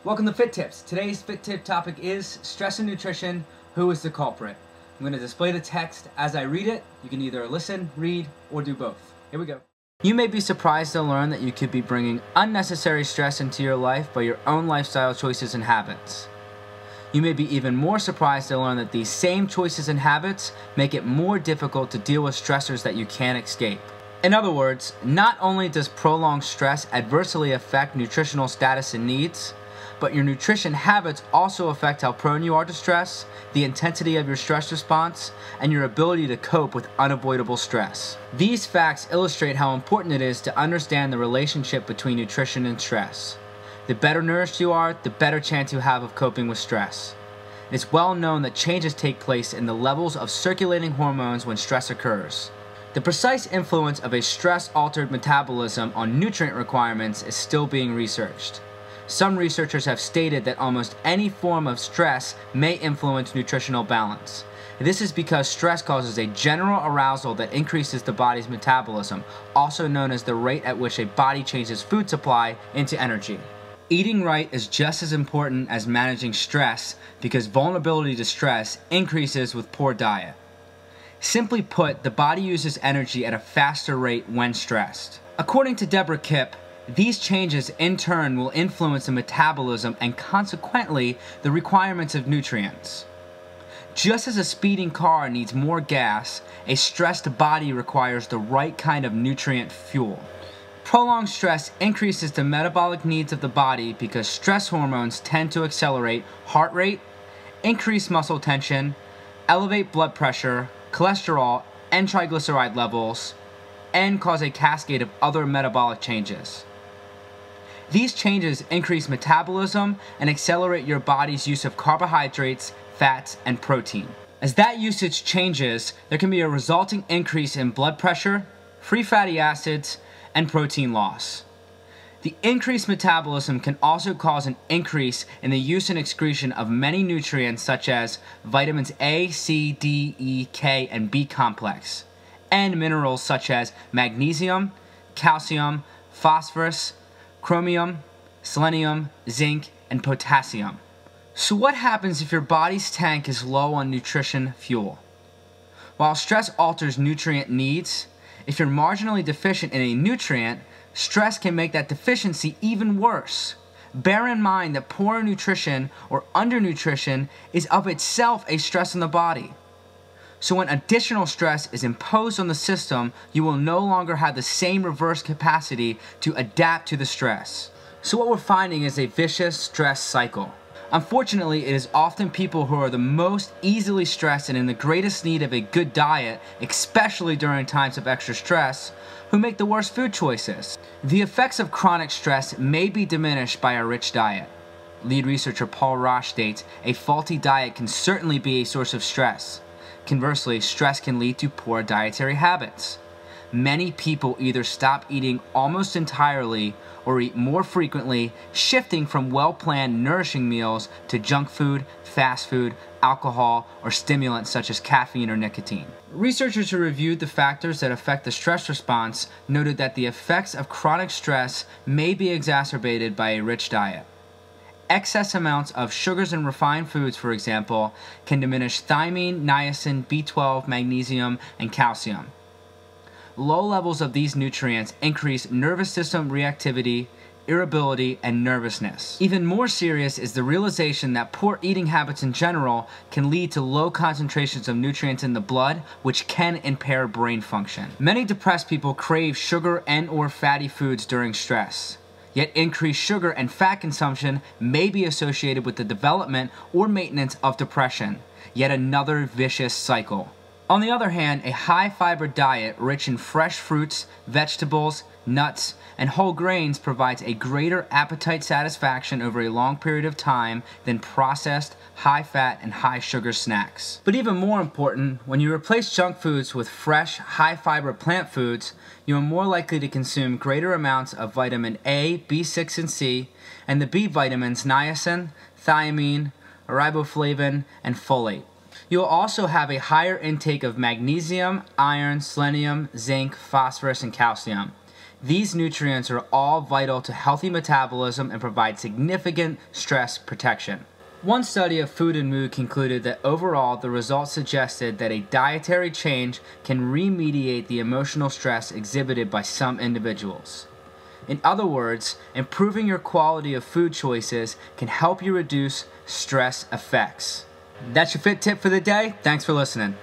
Welcome to Fit Tips. Today's Fit Tip topic is stress and nutrition. Who is the culprit? I'm going to display the text as I read it. You can either listen, read, or do both. Here we go. You may be surprised to learn that you could be bringing unnecessary stress into your life by your own lifestyle choices and habits. You may be even more surprised to learn that these same choices and habits make it more difficult to deal with stressors that you can't escape. In other words, not only does prolonged stress adversely affect nutritional status and needs, but your nutrition habits also affect how prone you are to stress, the intensity of your stress response, and your ability to cope with unavoidable stress. These facts illustrate how important it is to understand the relationship between nutrition and stress. The better nourished you are, the better chance you have of coping with stress. It is well known that changes take place in the levels of circulating hormones when stress occurs. The precise influence of a stress-altered metabolism on nutrient requirements is still being researched. Some researchers have stated that almost any form of stress may influence nutritional balance. This is because stress causes a general arousal that increases the body's metabolism, also known as the rate at which a body changes food supply into energy. Eating right is just as important as managing stress because vulnerability to stress increases with poor diet. Simply put, the body uses energy at a faster rate when stressed. According to Deborah Kipp, these changes in turn will influence the metabolism and consequently the requirements of nutrients. Just as a speeding car needs more gas, a stressed body requires the right kind of nutrient fuel. Prolonged stress increases the metabolic needs of the body because stress hormones tend to accelerate heart rate, increase muscle tension, elevate blood pressure, cholesterol, and triglyceride levels, and cause a cascade of other metabolic changes. These changes increase metabolism and accelerate your body's use of carbohydrates, fats, and protein. As that usage changes, there can be a resulting increase in blood pressure, free fatty acids, and protein loss. The increased metabolism can also cause an increase in the use and excretion of many nutrients such as vitamins A, C, D, E, K, and B complex, and minerals such as magnesium, calcium, phosphorus, chromium, selenium, zinc, and potassium. So what happens if your body's tank is low on nutrition fuel? While stress alters nutrient needs, if you're marginally deficient in a nutrient, stress can make that deficiency even worse. Bear in mind that poor nutrition or undernutrition is of itself a stress on the body. So when additional stress is imposed on the system, you will no longer have the same reverse capacity to adapt to the stress. So what we're finding is a vicious stress cycle. Unfortunately, it is often people who are the most easily stressed and in the greatest need of a good diet, especially during times of extra stress, who make the worst food choices. The effects of chronic stress may be diminished by a rich diet. Lead researcher Paul Rosch states, a faulty diet can certainly be a source of stress. Conversely, stress can lead to poor dietary habits. Many people either stop eating almost entirely or eat more frequently, shifting from well-planned nourishing meals to junk food, fast food, alcohol, or stimulants such as caffeine or nicotine. Researchers who reviewed the factors that affect the stress response noted that the effects of chronic stress may be exacerbated by a rich diet. Excess amounts of sugars and refined foods, for example, can diminish thiamine, niacin, B12, magnesium, and calcium. Low levels of these nutrients increase nervous system reactivity, irritability, and nervousness. Even more serious is the realization that poor eating habits in general can lead to low concentrations of nutrients in the blood, which can impair brain function. Many depressed people crave sugar and/or fatty foods during stress. Yet increased sugar and fat consumption may be associated with the development or maintenance of depression, yet another vicious cycle. On the other hand, a high-fiber diet rich in fresh fruits, vegetables, nuts, and whole grains provides a greater appetite satisfaction over a long period of time than processed, high-fat, and high-sugar snacks. But even more important, when you replace junk foods with fresh, high-fiber plant foods, you are more likely to consume greater amounts of vitamin A, B6, and C, and the B vitamins niacin, thiamine, riboflavin, and folate. You'll also have a higher intake of magnesium, iron, selenium, zinc, phosphorus, and calcium. These nutrients are all vital to healthy metabolism and provide significant stress protection. One study of food and mood concluded that overall the results suggested that a dietary change can remediate the emotional stress exhibited by some individuals. In other words, improving your quality of food choices can help you reduce stress effects. That's your Fit Tip for the day. Thanks for listening.